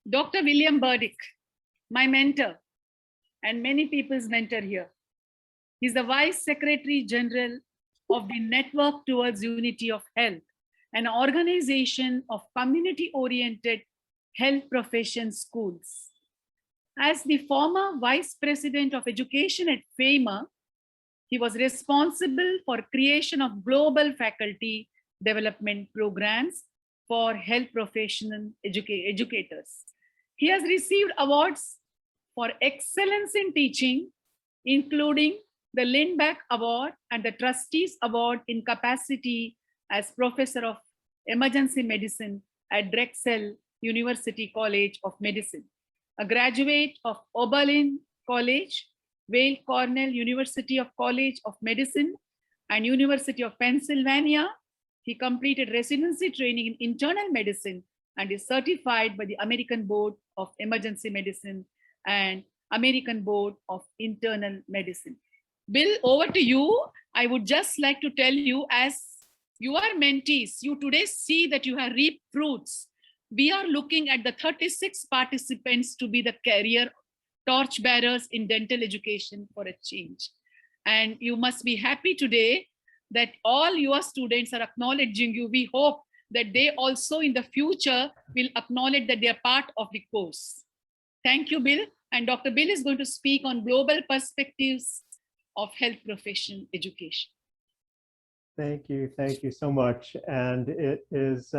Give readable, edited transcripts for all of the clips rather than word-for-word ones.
Dr. William Burdick, my mentor and many people's mentor here. He's the Vice Secretary General of the Network Towards Unity of Health, an organization of community-oriented health profession schools. As the former Vice President of Education at FEMA, he was responsible for creation of global faculty development programs for health professional educators. He has received awards for excellence in teaching, including the Lindback Award and the Trustees Award in capacity as Professor of Emergency Medicine at Drexel University College of Medicine. A graduate of Oberlin College, Weill Cornell University of College of Medicine, and University of Pennsylvania, he completed residency training in internal medicine and is certified by the American Board of Emergency Medicine and American Board of Internal Medicine. Bill, over to you. I would just like to tell you, as you are mentees, you today see that you have reaped fruits. We are looking at the 36 participants to be the career torchbearers in dental education for a change. And you must be happy today that all your students are acknowledging you. We hope that they also in the future will acknowledge that they are part of the course. Thank you, Bill. And Dr. Bill is going to speak on global perspectives of health profession education. Thank you so much. And it is,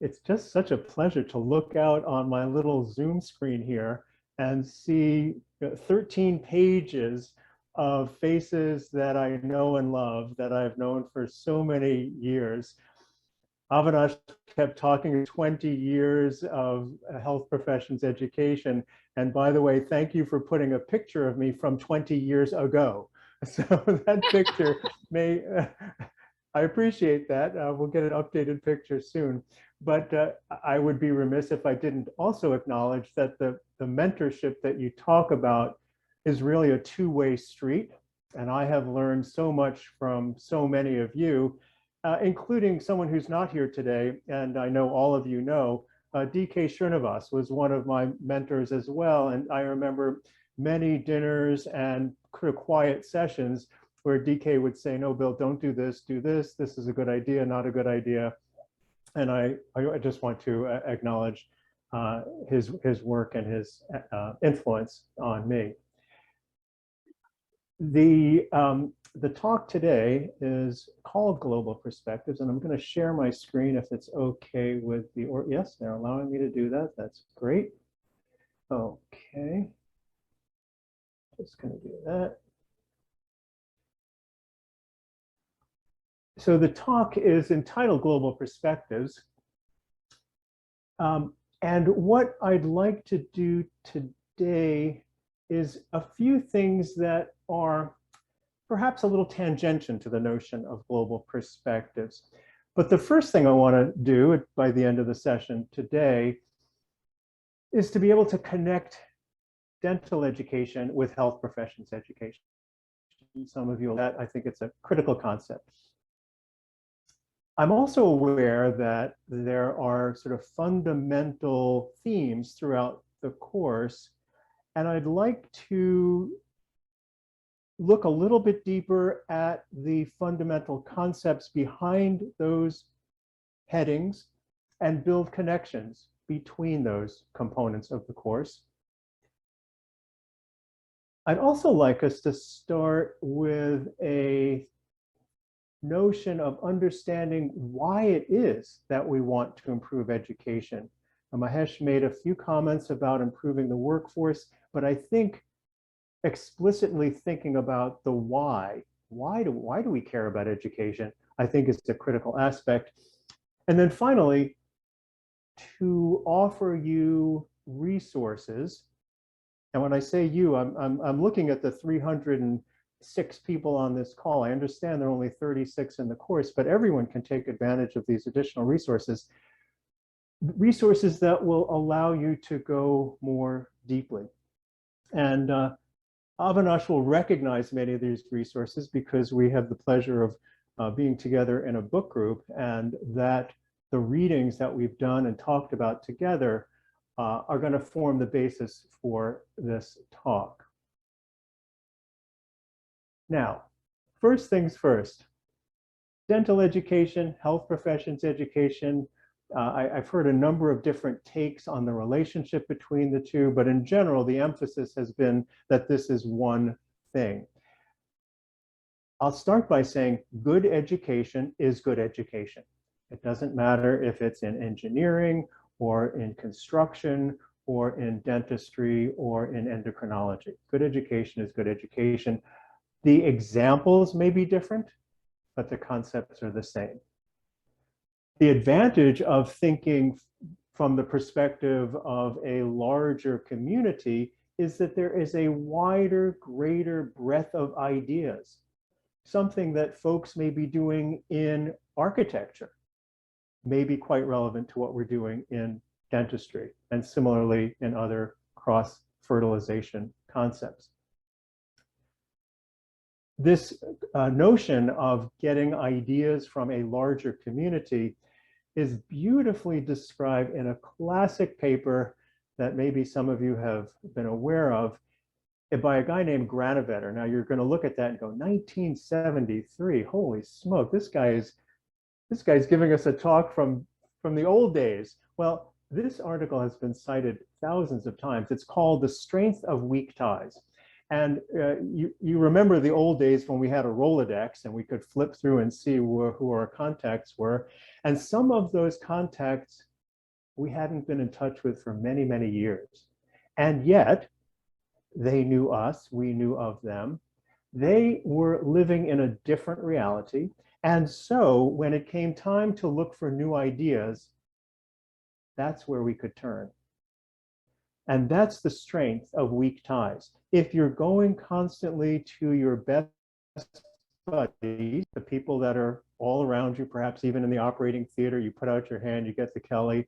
it's just such a pleasure to look out on my little Zoom screen here and see 13 pages of faces that I know and love, that I've known for so many years. Avinash kept talking 20 years of health professions education. And by the way, thank you for putting a picture of me from 20 years ago. So that picture may, I appreciate that. We'll get an updated picture soon. But I would be remiss if I didn't also acknowledge that the mentorship that you talk about is really a two-way street. And I have learned so much from so many of you, including someone who's not here today. And I know all of you know, DK Srinivas was one of my mentors as well. And I remember many dinners and quiet sessions where DK would say, no, Bill, don't do this, this is a good idea, not a good idea. And I just want to acknowledge his work and his influence on me. The talk today is called Global Perspectives, and I'm going to share my screen if it's okay with the, or yes, they're allowing me to do that. That's great. Okay. Just going to do that. So the talk is entitled Global Perspectives. And what I'd like to do today is a few things that are perhaps a little tangential to the notion of global perspectives. But the first thing I want to do by the end of the session today is to be able to connect dental education with health professions education. Some of you, that I think it's a critical concept. I'm also aware that there are sort of fundamental themes throughout the course, and I'd like to look a little bit deeper at the fundamental concepts behind those headings and build connections between those components of the course. I'd also like us to start with a notion of understanding why it is that we want to improve education. And Mahesh made a few comments about improving the workforce, but I think explicitly thinking about the why do we care about education, I think is a critical aspect. And then finally, to offer you resources. And when I say you, I'm looking at the 306 people on this call. I understand there are only 36 in the course, but everyone can take advantage of these additional resources that will allow you to go more deeply. And Avinash will recognize many of these resources because we have the pleasure of being together in a book group, and that the readings that we've done and talked about together are going to form the basis for this talk. Now, first things first, dental education, health professions education. I've heard a number of different takes on the relationship between the two, but in general, the emphasis has been that this is one thing. I'll start by saying good education is good education. It doesn't matter if it's in engineering or in construction or in dentistry or in endocrinology. Good education is good education. The examples may be different, but the concepts are the same. The advantage of thinking from the perspective of a larger community is that there is a wider, greater breadth of ideas, something that folks may be doing in architecture may be quite relevant to what we're doing in dentistry, and similarly in other cross-fertilization concepts. This notion of getting ideas from a larger community is beautifully described in a classic paper that maybe some of you have been aware of by a guy named Granovetter. Now you're going to look at that and go, 1973, holy smoke, this guy's giving us a talk from the old days. Well, this article has been cited thousands of times. It's called The Strength of Weak Ties. And you remember the old days when we had a Rolodex and we could flip through and see who our contacts were. And some of those contacts we hadn't been in touch with for many, many years. And yet they knew us, we knew of them. They were living in a different reality. And so when it came time to look for new ideas, that's where we could turn. And that's the strength of weak ties. If you're going constantly to your best buddies, the people that are all around you, perhaps even in the operating theater, you put out your hand, you get the Kelly,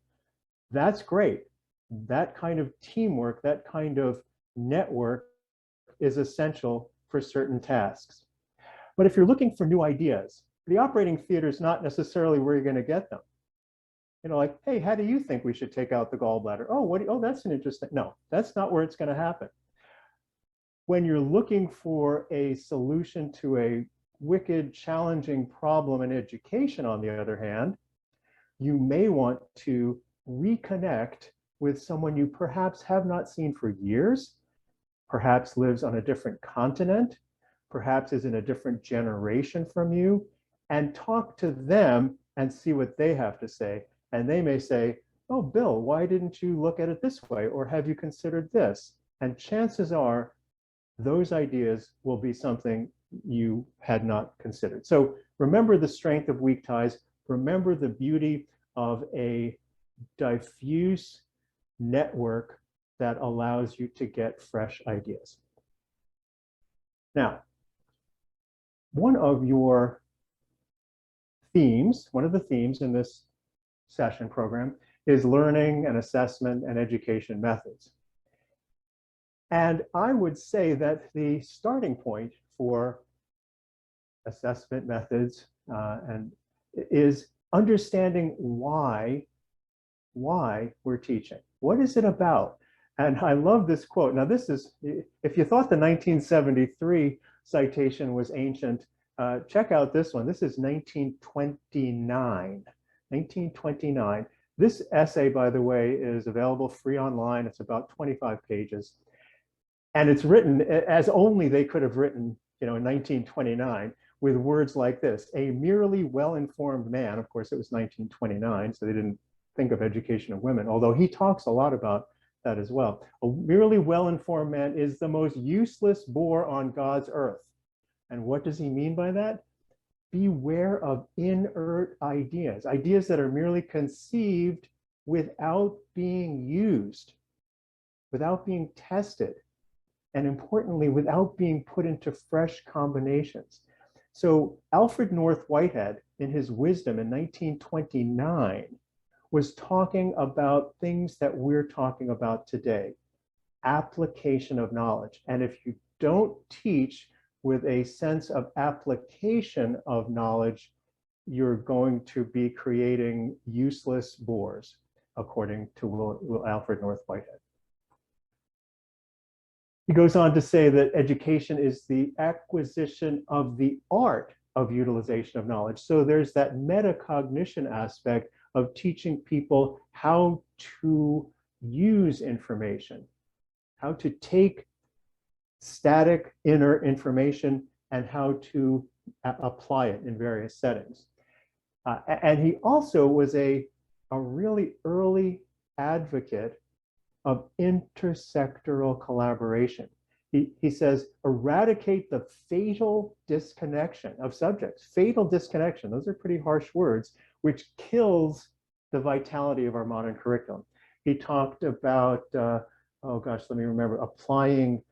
that's great. That kind of teamwork, that kind of network is essential for certain tasks. But if you're looking for new ideas, the operating theater is not necessarily where you're going to get them. You know, like, hey, how do you think we should take out the gallbladder? Oh, that's an interesting. No, that's not where it's going to happen. When you're looking for a solution to a wicked, challenging problem in education, on the other hand, you may want to reconnect with someone you perhaps have not seen for years, perhaps lives on a different continent, perhaps is in a different generation from you, and talk to them and see what they have to say. And they may say, oh, Bill, why didn't you look at it this way? Or have you considered this? And chances are those ideas will be something you had not considered. So remember the strength of weak ties. Remember the beauty of a diffuse network that allows you to get fresh ideas. Now, one of the themes in this session program is learning and assessment and education methods. And I would say that the starting point for assessment methods is understanding why we're teaching. What is it about? And I love this quote. Now this is, if you thought the 1973 citation was ancient, check out this one. This is 1929. 1929. This essay, by the way, is available free online. It's about 25 pages. And it's written as only they could have written, in 1929, with words like this: a merely well-informed man. Of course, it was 1929, so they didn't think of education of women, although he talks a lot about that as well. A merely well-informed man is the most useless bore on God's earth. And what does he mean by that? Beware of inert ideas, ideas that are merely conceived without being used, without being tested, and importantly, without being put into fresh combinations. So Alfred North Whitehead, in his wisdom in 1929, was talking about things that we're talking about today, application of knowledge. And if you don't teach with a sense of application of knowledge, you're going to be creating useless bores. according to Will Alfred North Whitehead. He goes on to say that education is the acquisition of the art of utilization of knowledge. So there's that metacognition aspect of teaching people how to use information, how to take static inner information and how to apply it in various settings. And he also was a really early advocate of intersectoral collaboration. He says, eradicate the fatal disconnection of subjects. Fatal disconnection, those are pretty harsh words, which kills the vitality of our modern curriculum. He talked about, oh gosh, let me remember, applying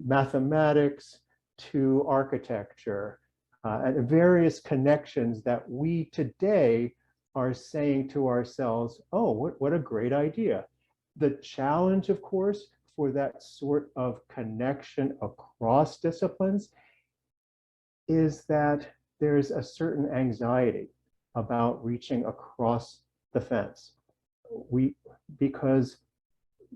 mathematics to architecture and various connections that we today are saying to ourselves, oh, what a great idea. The challenge, of course, for that sort of connection across disciplines is that there's a certain anxiety about reaching across the fence. Because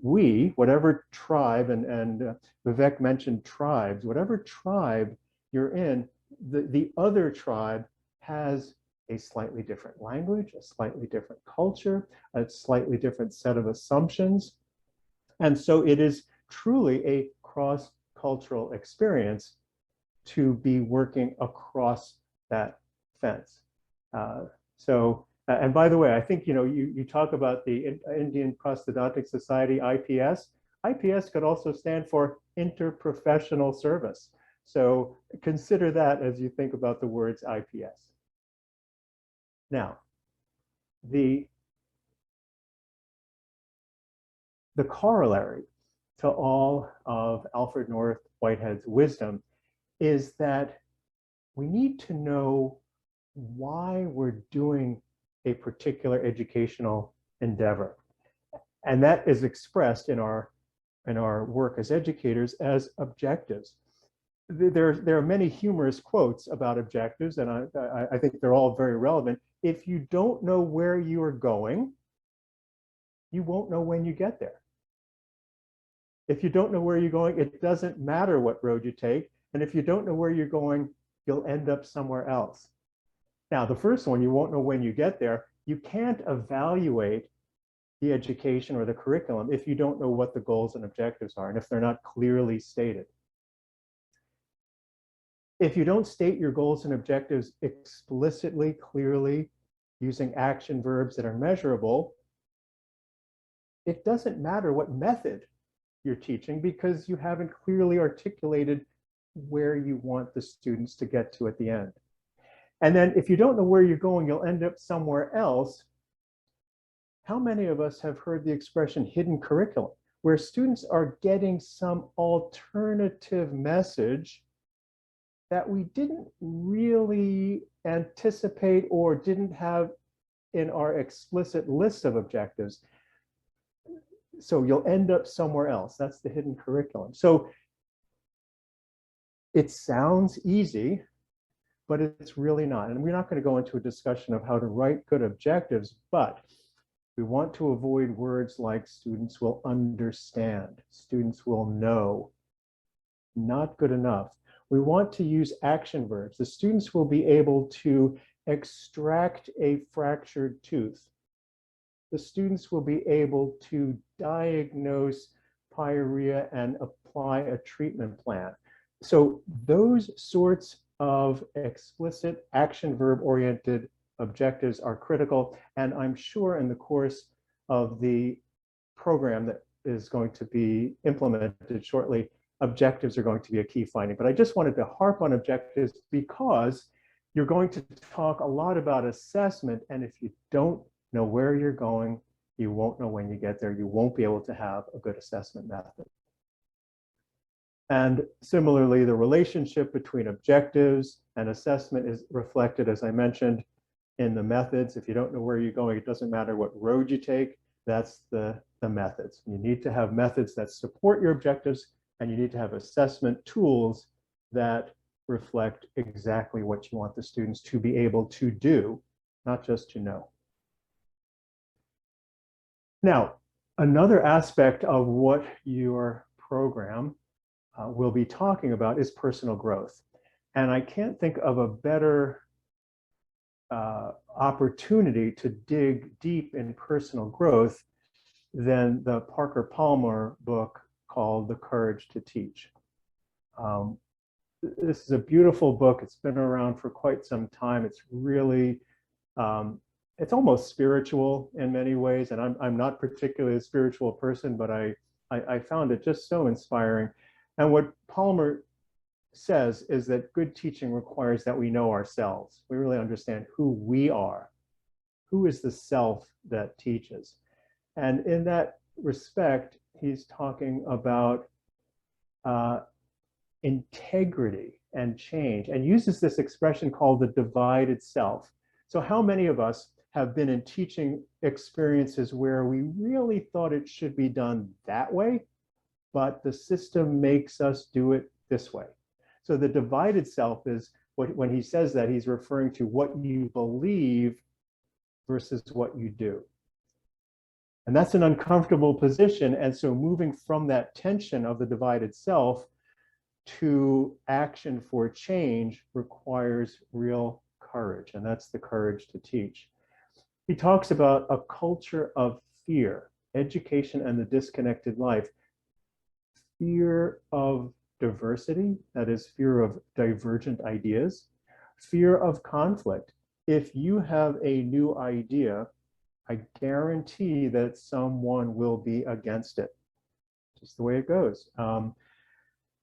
whatever tribe, and Vivek mentioned tribes, whatever tribe you're in, the other tribe has a slightly different language, a slightly different culture, a slightly different set of assumptions. And so it is truly a cross-cultural experience to be working across that fence. And by the way, I think, you talk about the Indian Prosthodontic Society, IPS. IPS could also stand for interprofessional service. So consider that as you think about the words IPS. Now, the corollary to all of Alfred North Whitehead's wisdom is that we need to know why we're doing a particular educational endeavor. And that is expressed in our work as educators as objectives. There are many humorous quotes about objectives, and I think they're all very relevant. If you don't know where you are going, you won't know when you get there. If you don't know where you're going, it doesn't matter what road you take. And if you don't know where you're going, you'll end up somewhere else. Now, the first one, you won't know when you get there. You can't evaluate the education or the curriculum if you don't know what the goals and objectives are and if they're not clearly stated. If you don't state your goals and objectives explicitly, clearly, using action verbs that are measurable, it doesn't matter what method you're teaching because you haven't clearly articulated where you want the students to get to at the end. And then if you don't know where you're going, you'll end up somewhere else. How many of us have heard the expression hidden curriculum, where students are getting some alternative message that we didn't really anticipate or didn't have in our explicit list of objectives? So you'll end up somewhere else. That's the hidden curriculum. So it sounds easy, but it's really not. And we're not going to go into a discussion of how to write good objectives, but we want to avoid words like students will understand, students will know. Not good enough. We want to use action verbs. The students will be able to extract a fractured tooth. The students will be able to diagnose pyorrhea and apply a treatment plan. So those sorts of explicit action verb oriented objectives are critical. And I'm sure in the course of the program that is going to be implemented shortly, objectives are going to be a key finding. But I just wanted to harp on objectives because you're going to talk a lot about assessment. And if you don't know where you're going, you won't know when you get there. You won't be able to have a good assessment method. And similarly, the relationship between objectives and assessment is reflected, as I mentioned, in the methods. If you don't know where you're going, it doesn't matter what road you take. That's the methods. You need to have methods that support your objectives, and you need to have assessment tools that reflect exactly what you want the students to be able to do, not just to know. Now, another aspect of what your program will be talking about is personal growth. And I can't think of a better opportunity to dig deep in personal growth than the Parker Palmer book called The Courage to Teach. This is a beautiful book. It's been around for quite some time. It's really, it's almost spiritual in many ways. And I'm not particularly a spiritual person, but I found it just so inspiring. And what Palmer says is that good teaching requires that we know ourselves. We really understand who we are. Who is the self that teaches? And in that respect, he's talking about integrity and change, and uses this expression called the divided self. So how many of us have been in teaching experiences where we really thought it should be done that way, but the system makes us do it this way? So the divided self is when he says that, he's referring to what you believe versus what you do. And that's an uncomfortable position. And so moving from that tension of the divided self to action for change requires real courage. And that's the courage to teach. He talks about a culture of fear, education and the disconnected life, fear of diversity, that is, fear of divergent ideas, fear of conflict. If you have a new idea, I guarantee that someone will be against it. Just the way it goes.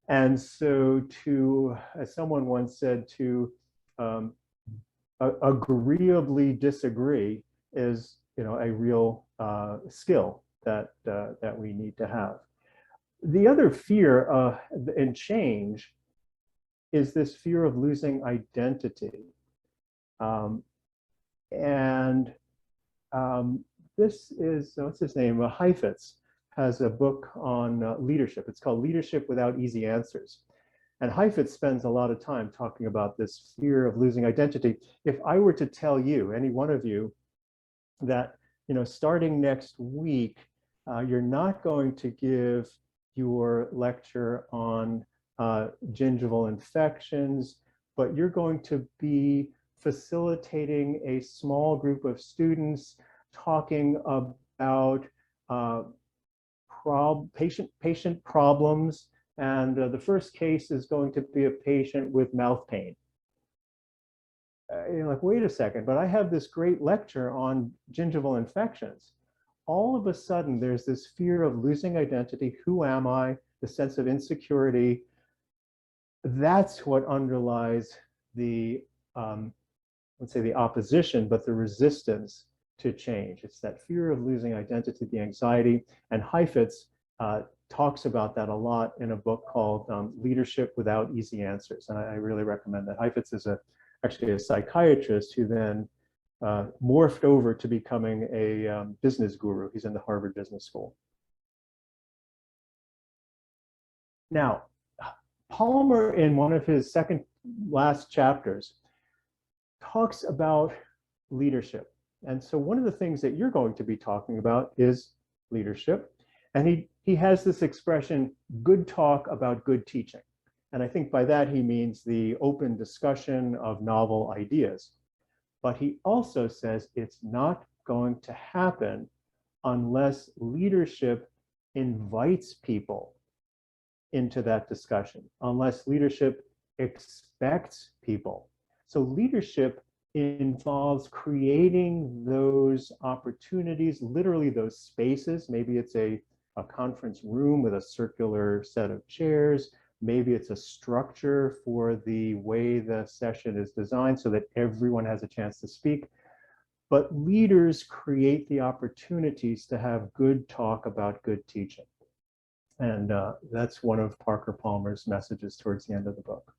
And so as someone once said, to agreeably disagree is, a real skill that we need to have. The other fear in change is this fear of losing identity. This is, what's his name? Heifetz has a book on leadership. It's called Leadership Without Easy Answers. And Heifetz spends a lot of time talking about this fear of losing identity. If I were to tell you, any one of you, that starting next week, you're not going to give your lecture on gingival infections, but you're going to be facilitating a small group of students talking about patient problems. And the first case is going to be a patient with mouth pain. You're like, wait a second, but I have this great lecture on gingival infections. All of a sudden, there's this fear of losing identity. Who am I? The sense of insecurity. That's what underlies the, let's say, the opposition, but the resistance to change. It's that fear of losing identity, the anxiety. And Heifetz talks about that a lot in a book called Leadership Without Easy Answers. And I really recommend that. Heifetz is actually a psychiatrist who then morphed over to becoming a business guru. He's in the Harvard Business School. Now, Palmer, in one of his second last chapters, talks about leadership. And so one of the things that you're going to be talking about is leadership. And he has this expression, good talk about good teaching. And I think by that he means the open discussion of novel ideas. But he also says it's not going to happen unless leadership invites people into that discussion, unless leadership expects people. So leadership involves creating those opportunities, literally those spaces. Maybe it's a conference room with a circular set of chairs. Maybe it's a structure for the way the session is designed so that everyone has a chance to speak. But leaders create the opportunities to have good talk about good teaching. And that's one of Parker Palmer's messages towards the end of the book.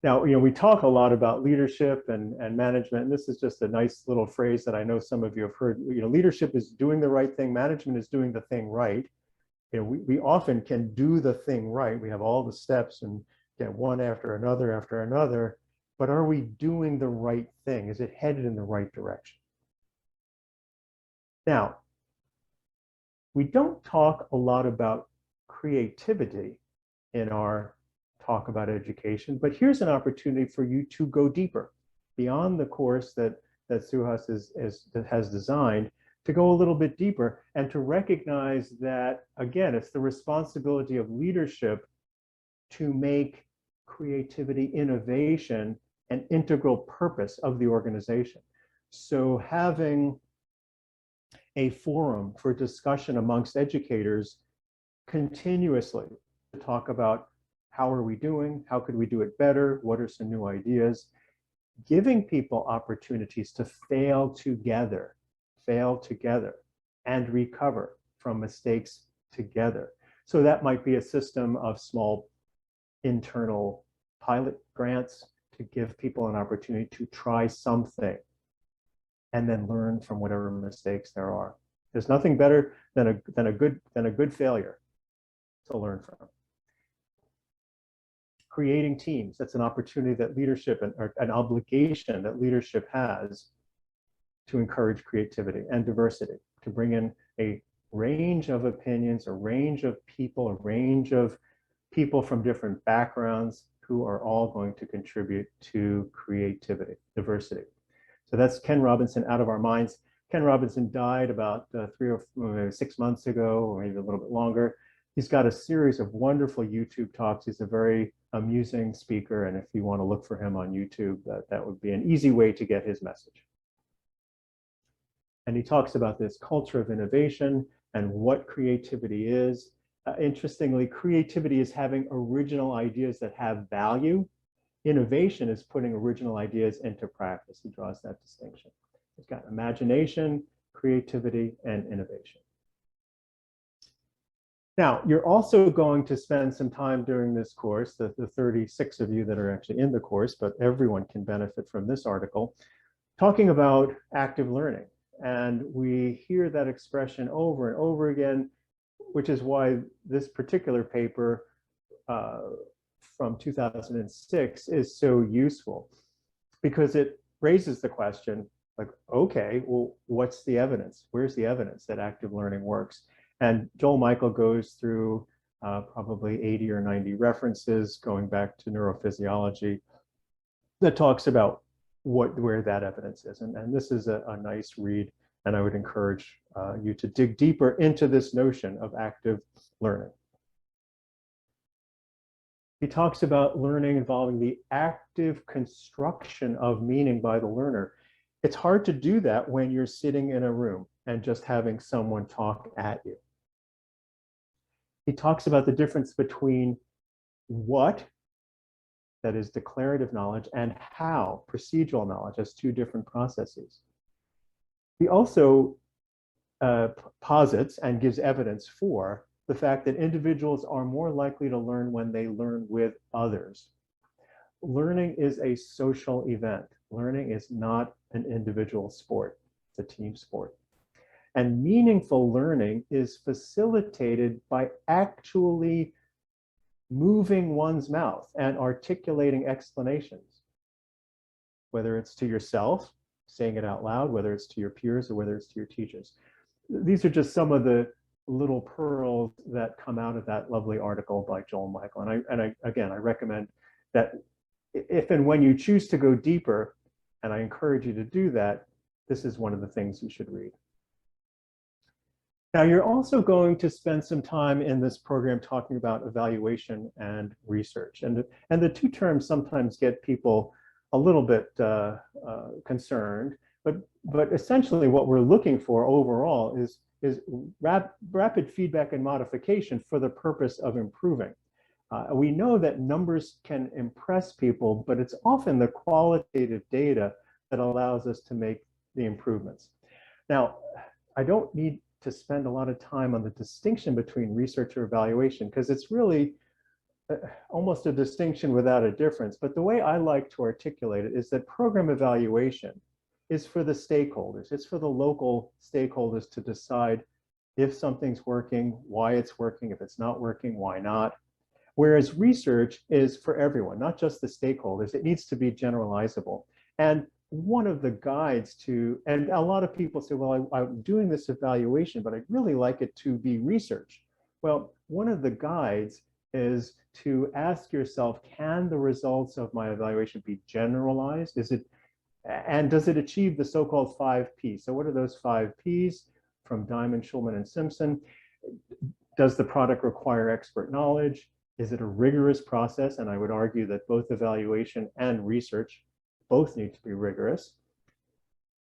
Now, we talk a lot about leadership and management, and this is just a nice little phrase that I know some of you have heard. Leadership is doing the right thing, management is doing the thing right. We often can do the thing right. We have all the steps and get one after another, but are we doing the right thing? Is it headed in the right direction? Now, we don't talk a lot about creativity in our talk about education, but here's an opportunity for you to go deeper beyond the course that Suhas has designed, to go a little bit deeper and to recognize that, again, it's the responsibility of leadership to make creativity, innovation, an integral purpose of the organization. So having a forum for discussion amongst educators continuously to talk about how are we doing, how could we do it better, what are some new ideas, giving people opportunities to fail together, and recover from mistakes together. So that might be a system of small internal pilot grants to give people an opportunity to try something and then learn from whatever mistakes there are. There's nothing better than a good failure to learn from. Creating teams, that's an opportunity that leadership, or an obligation that leadership has to encourage creativity and diversity, to bring in a range of opinions, a range of people, a range of people from different backgrounds who are all going to contribute to creativity, diversity. So that's Ken Robinson, Out of Our Minds. Ken Robinson died about 6 months ago, or maybe a little bit longer. He's got a series of wonderful YouTube talks. He's a very amusing speaker, and if you want to look for him on YouTube, that would be an easy way to get his message. And he talks about this culture of innovation and what creativity is. Interestingly, creativity is having original ideas that have value. Innovation is putting original ideas into practice. He draws that distinction. He's got imagination, creativity, and innovation. Now, you're also going to spend some time during this course, the 36 of you that are actually in the course, but everyone can benefit from this article, talking about active learning. And we hear that expression over and over again, which is why this particular paper from 2006 is so useful, because it raises the question, like, okay, well, what's the evidence? Where's the evidence that active learning works? And Joel Michael goes through probably 80 or 90 references going back to neurophysiology that talks about where that evidence is. And this is a nice read, and I would encourage you to dig deeper into this notion of active learning. He talks about learning involving the active construction of meaning by the learner. It's hard to do that when you're sitting in a room and just having someone talk at you. He talks about the difference between what, that is declarative knowledge, and how, procedural knowledge, as two different processes. He also posits and gives evidence for the fact that individuals are more likely to learn when they learn with others. Learning is a social event. Learning is not an individual sport. It's a team sport. And meaningful learning is facilitated by actually moving one's mouth and articulating explanations, whether it's to yourself, saying it out loud, whether it's to your peers, or whether it's to your teachers. These are just some of the little pearls that come out of that lovely article by Joel Michael. And I recommend that if and when you choose to go deeper, and I encourage you to do that, this is one of the things you should read. Now, you're also going to spend some time in this program talking about evaluation and research. And the two terms sometimes get people a little bit concerned, but essentially what we're looking for overall is rapid feedback and modification for the purpose of improving. We know that numbers can impress people, but it's often the qualitative data that allows us to make the improvements. Now, I don't need to spend a lot of time on the distinction between research or evaluation, because it's really almost a distinction without a difference. But the way I like to articulate it is that program evaluation is for the stakeholders. It's for the local stakeholders to decide if something's working, why it's working, if it's not working, why not. Whereas research is for everyone, not just the stakeholders. It needs to be generalizable. And one of the guides to, and a lot of people say, well, I'm doing this evaluation, but I'd really like it to be research. Well, one of the guides is to ask yourself, can the results of my evaluation be generalized? And does it achieve the so-called 5Ps? So what are those 5Ps from Diamond, Schulman, and Simpson? Does the product require expert knowledge? Is it a rigorous process? And I would argue that both evaluation and research both need to be rigorous.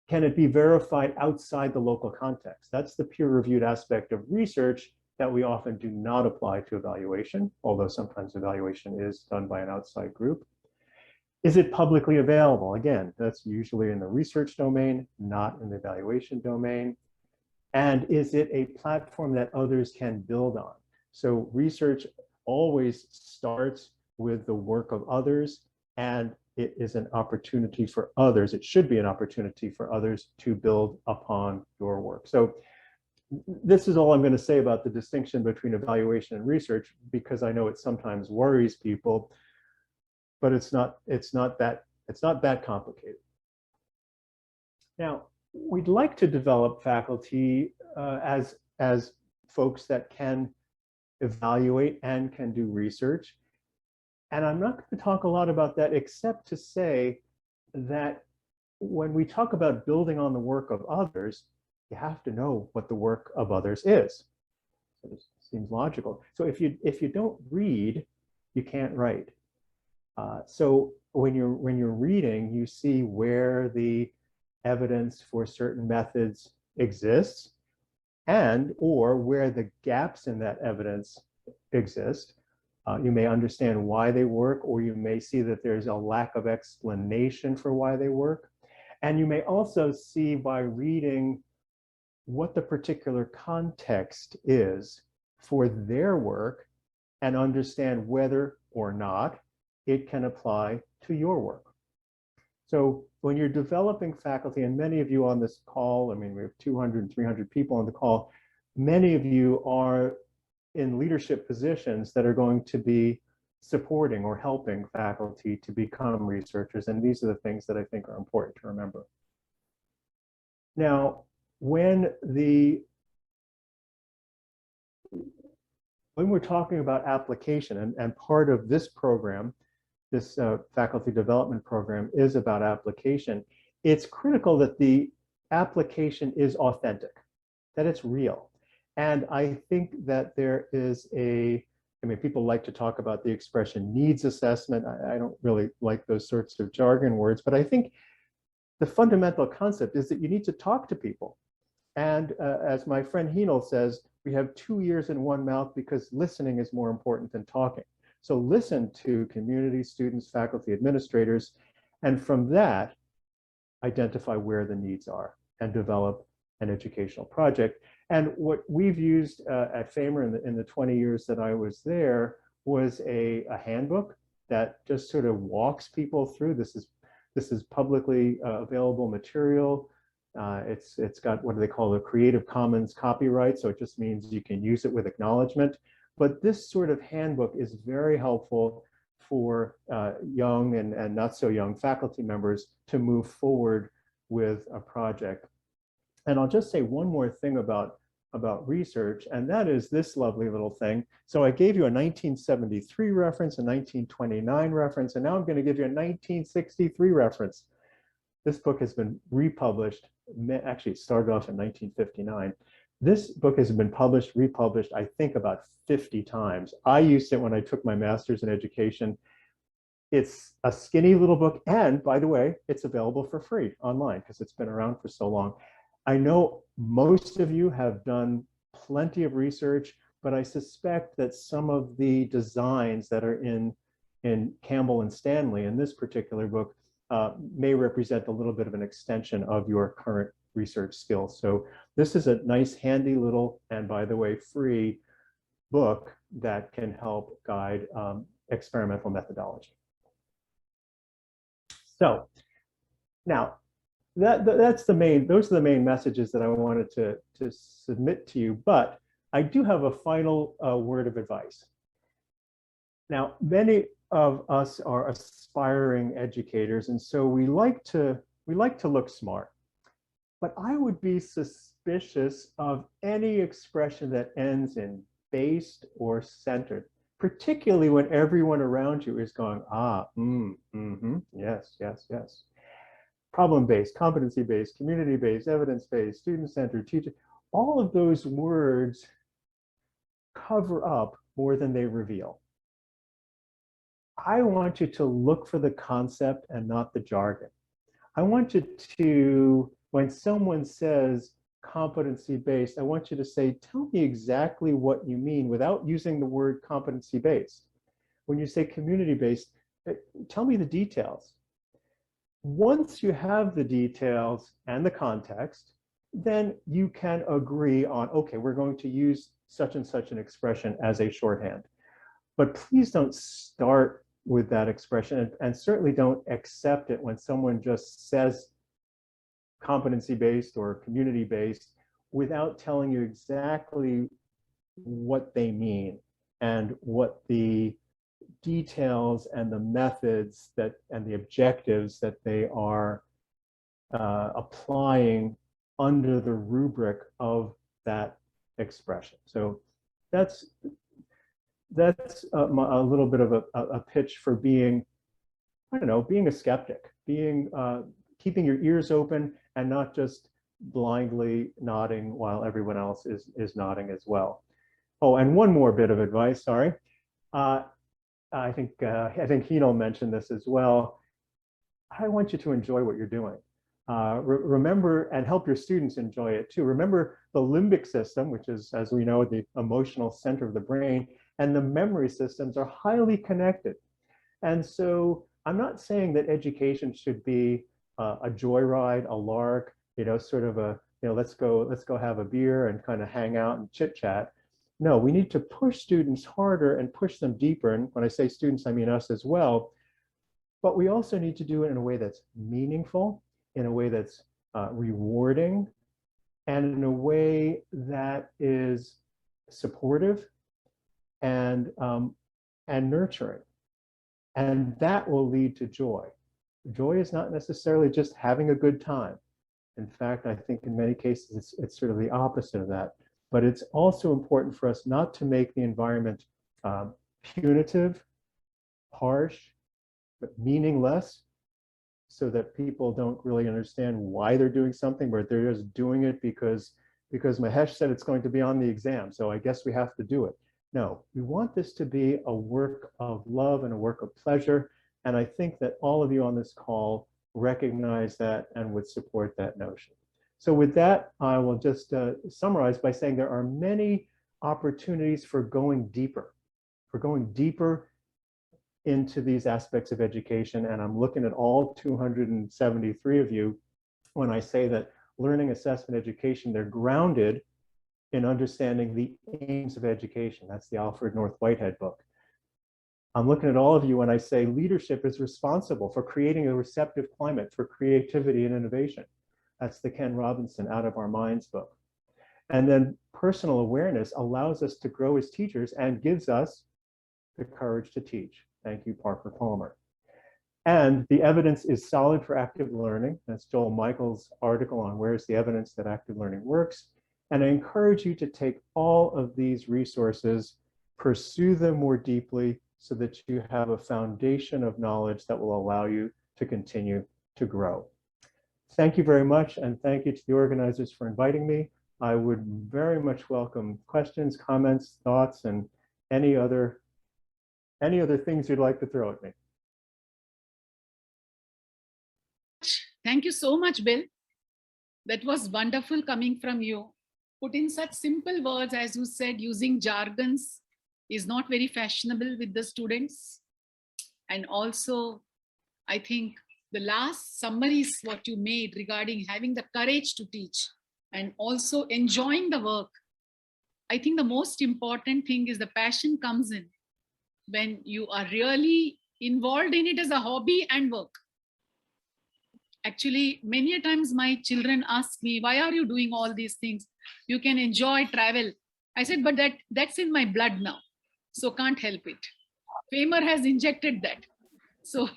Can it be verified outside the local context? That's the peer-reviewed aspect of research that we often do not apply to evaluation, although sometimes evaluation is done by an outside group. Is it publicly available? Again, that's usually in the research domain, not in the evaluation domain. And is it a platform that others can build on? So research always starts with the work of others, and it is an opportunity for others. It should be an opportunity for others to build upon your work. So this is all I'm going to say about the distinction between evaluation and research, because I know it sometimes worries people, but it's not that complicated. Now, we'd like to develop faculty as folks that can evaluate and can do research. And I'm not going to talk a lot about that, except to say that when we talk about building on the work of others, you have to know what the work of others is. So this seems logical. So if you don't read, you can't write. So when you're reading, you see where the evidence for certain methods exists, and or where the gaps in that evidence exist. You may understand why they work, or you may see that there's a lack of explanation for why they work. And you may also see by reading what the particular context is for their work and understand whether or not it can apply to your work. So when you're developing faculty, and many of you on this call, I mean, we have 200 and 300 people on the call, many of you are in leadership positions that are going to be supporting or helping faculty to become researchers. And these are the things that I think are important to remember. Now, when we're talking about application, and part of this program, this faculty development program is about application, it's critical that the application is authentic, that it's real. And I think that there is people like to talk about the expression needs assessment. I don't really like those sorts of jargon words, but I think the fundamental concept is that you need to talk to people. And as my friend Heenel says, we have 2 ears and 1 mouth because listening is more important than talking. So listen to community, students, faculty, administrators, and from that, identify where the needs are and develop an educational project. And what we've used at FAMR in the 20 years that I was there was a handbook that just sort of walks people through. This is publicly available material. It's got what they call a Creative Commons copyright, so it just means you can use it with acknowledgement. But this sort of handbook is very helpful for young and not so young faculty members to move forward with a project. And I'll just say one more thing about research, and that is this lovely little thing. So I gave you a 1973 reference, a 1929 reference, and now I'm going to give you a 1963 reference. This book has been republished. Actually, it started off in 1959. This book has been published, republished, I think about 50 times. I used it when I took my master's in education. It's a skinny little book, and by the way, it's available for free online because it's been around for so long. I know most of you have done plenty of research, but I suspect that some of the designs that are in Campbell and Stanley in this particular book may represent a little bit of an extension of your current research skills. So this is a nice, handy little, and by the way, free book that can help guide experimental methodology. So now those are the main messages that I wanted to submit to you, but I do have a final word of advice. Now, many of us are aspiring educators, and so we like to We like to look smart, but I would be suspicious of any expression that ends in based or centered, particularly when everyone around you is going, yes, yes, yes. Problem-based, competency-based, community-based, evidence-based, student-centered, teacher, all of those words cover up more than they reveal. I want you to look for the concept and not the jargon. I want you to, when someone says competency-based, I want you to say, tell me exactly what you mean without using the word competency-based. When you say community-based, tell me the details. Once you have the details and the context, then you can agree on, okay, we're going to use such and such an expression as a shorthand. But please don't start with that expression, and certainly don't accept it when someone just says competency-based or community-based without telling you exactly what they mean and what the details and the methods that and the objectives that they are applying under the rubric of that expression. So that's a little bit of a pitch for being, I don't know, being a skeptic, being keeping your ears open and not just blindly nodding while everyone else is nodding as well. Oh, and one more bit of advice, sorry. I think Hino mentioned this as well. I want you to enjoy what you're doing. Remember, and help your students enjoy it too. Remember the limbic system, which is, as we know, the emotional center of the brain, and the memory systems are highly connected. And so I'm not saying that education should be a joyride, a lark, sort of a, let's go have a beer and kind of hang out and chit chat. No, we need to push students harder and push them deeper. And when I say students, I mean us as well. But we also need to do it in a way that's meaningful, in a way that's rewarding, and in a way that is supportive and nurturing. And that will lead to joy. Joy is not necessarily just having a good time. In fact, I think in many cases, it's sort of the opposite of that. But it's also important for us not to make the environment punitive, harsh, but meaningless, so that people don't really understand why they're doing something, but they're just doing it because Mahesh said it's going to be on the exam, so I guess we have to do it. No, we want this to be a work of love and a work of pleasure. And I think that all of you on this call recognize that and would support that notion. So with that, I will just summarize by saying there are many opportunities for going deeper into these aspects of education. And I'm looking at all 273 of you when I say that learning, assessment, education, they're grounded in understanding the aims of education. That's the Alfred North Whitehead book. I'm looking at all of you when I say leadership is responsible for creating a receptive climate for creativity and innovation. That's the Ken Robinson Out of Our Minds book. And then personal awareness allows us to grow as teachers and gives us the courage to teach. Thank you, Parker Palmer. And the evidence is solid for active learning. That's Joel Michael's article on where's the evidence that active learning works. And I encourage you to take all of these resources, pursue them more deeply so that you have a foundation of knowledge that will allow you to continue to grow. Thank you very much, and thank you to the organizers for inviting me. I would very much welcome questions, comments, thoughts, and any other things you'd like to throw at me. Thank you so much, Bill. That was wonderful coming from you. Put in such simple words, as you said, using jargons is not very fashionable with the students. And also, I think the last summaries what you made regarding having the courage to teach and also enjoying the work. I think the most important thing is the passion comes in when you are really involved in it as a hobby and work. Actually, many a times my children ask me, why are you doing all these things? You can enjoy travel. I said, but that's in my blood now. So can't help it. Famer has injected that. So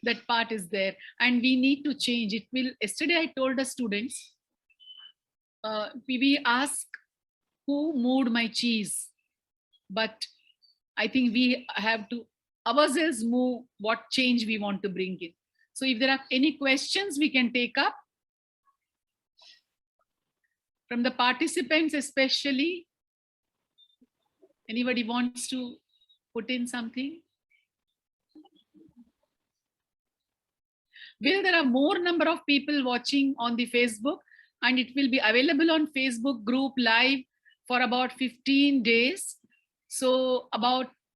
that part is there, and we need to change it. Will yesterday I told the students, we ask who moved my cheese, but I think we have to ourselves move what change we want to bring in. So if there are any questions, we can take up from the participants, especially. Anybody wants to put in something? Will there are more number of people watching on the Facebook, and it will be available on Facebook group live for about 15 days. So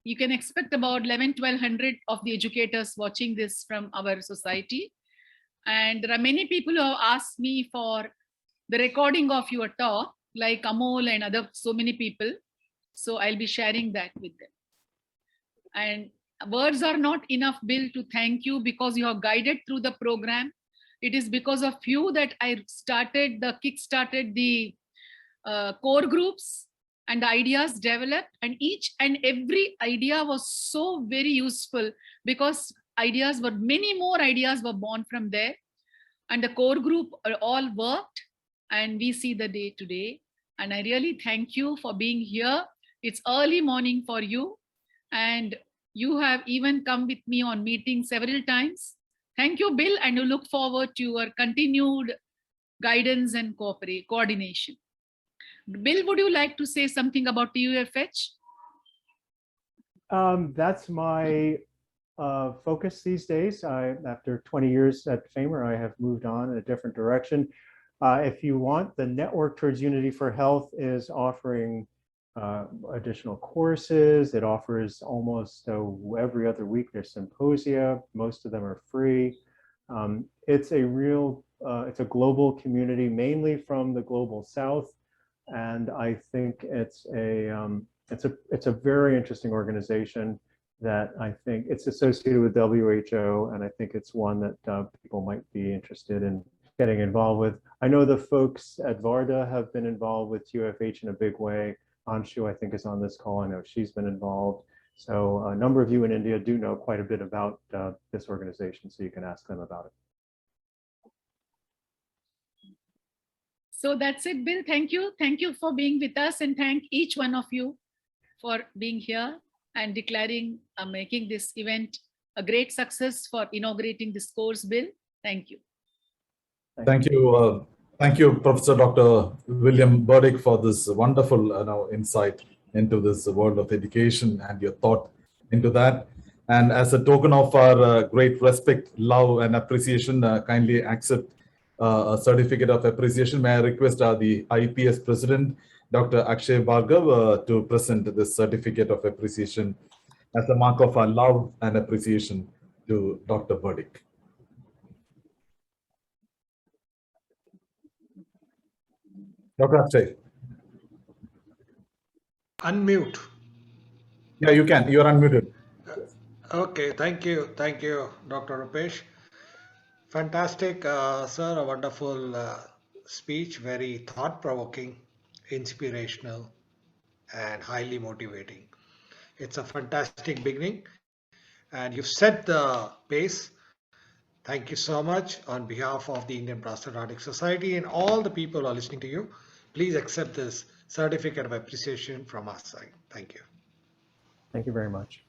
you can expect about 1200 of the educators watching this from our society. And there are many people who have asked me for the recording of your talk, like Amol and so many people. So I'll be sharing that with them. And words are not enough, Bill, to thank you, because you have guided through the program. It is because of you that I kickstarted the core groups, and the ideas developed, and each and every idea was so very useful, because many more ideas were born from there, and the core group all worked, and we see the day today. And I really thank you for being here. It's early morning for you, and you have even come with me on meetings several times. Thank you, Bill, and we look forward to your continued guidance and coordination. Bill, would you like to say something about TUFH? That's my focus these days. After 20 years at Famer, I have moved on in a different direction. If you want, the Network Towards Unity for Health is offering additional courses. It offers almost every other week there's symposia. Most of them are free. It's a global community, mainly from the global South, and I think it's a very interesting organization that I think it's associated with WHO, and I think it's one that people might be interested in getting involved with. I know the folks at Varda have been involved with TUFH in a big way. Anshu, I think, is on this call. I know she's been involved. So a number of you in India do know quite a bit about this organization, so you can ask them about it. So that's it, Bill. Thank you. Thank you for being with us, and thank each one of you for being here and declaring, making this event a great success for inaugurating this course, Bill. Thank you. Thank you. Thank you, Professor Dr. William Burdick, for this wonderful insight into this world of education and your thought into that. And as a token of our great respect, love, and appreciation, kindly accept a certificate of appreciation. May I request the IPS President, Dr. Akshay Bhargav, to present this certificate of appreciation as a mark of our love and appreciation to Dr. Burdick. Dr. Akshay. Unmute. Yeah, you can. You are unmuted. Okay, thank you, Dr. Rupesh. Fantastic, sir, a wonderful speech, very thought-provoking, inspirational, and highly motivating. It's a fantastic beginning, and you've set the pace. Thank you so much on behalf of the Indian Prosthodontic Society and all the people who are listening to you. Please accept this certificate of appreciation from our side. Thank you. Thank you very much.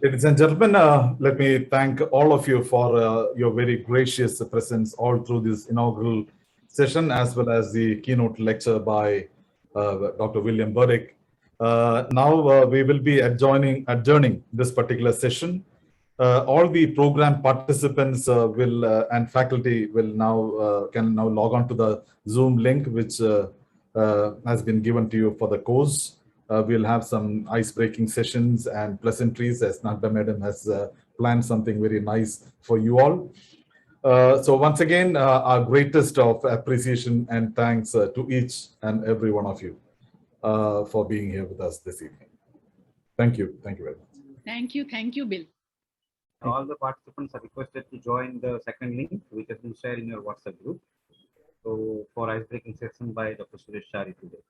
Ladies and gentlemen, let me thank all of you for your very gracious presence all through this inaugural session, as well as the keynote lecture by Dr. William Burdick. Now we will be adjourning this particular session. All the program participants and faculty will now can now log on to the Zoom link, which has been given to you for the course. We'll have some ice-breaking sessions and pleasantries, as Nagda Madam has planned something very nice for you all. So once again, our greatest of appreciation and thanks to each and every one of you for being here with us this evening. Thank you. Thank you very much. Thank you. Thank you, Bill. All the participants are requested to join the second link, which has been shared in your WhatsApp group. So for ice-breaking session by Dr. Suresh Shari today.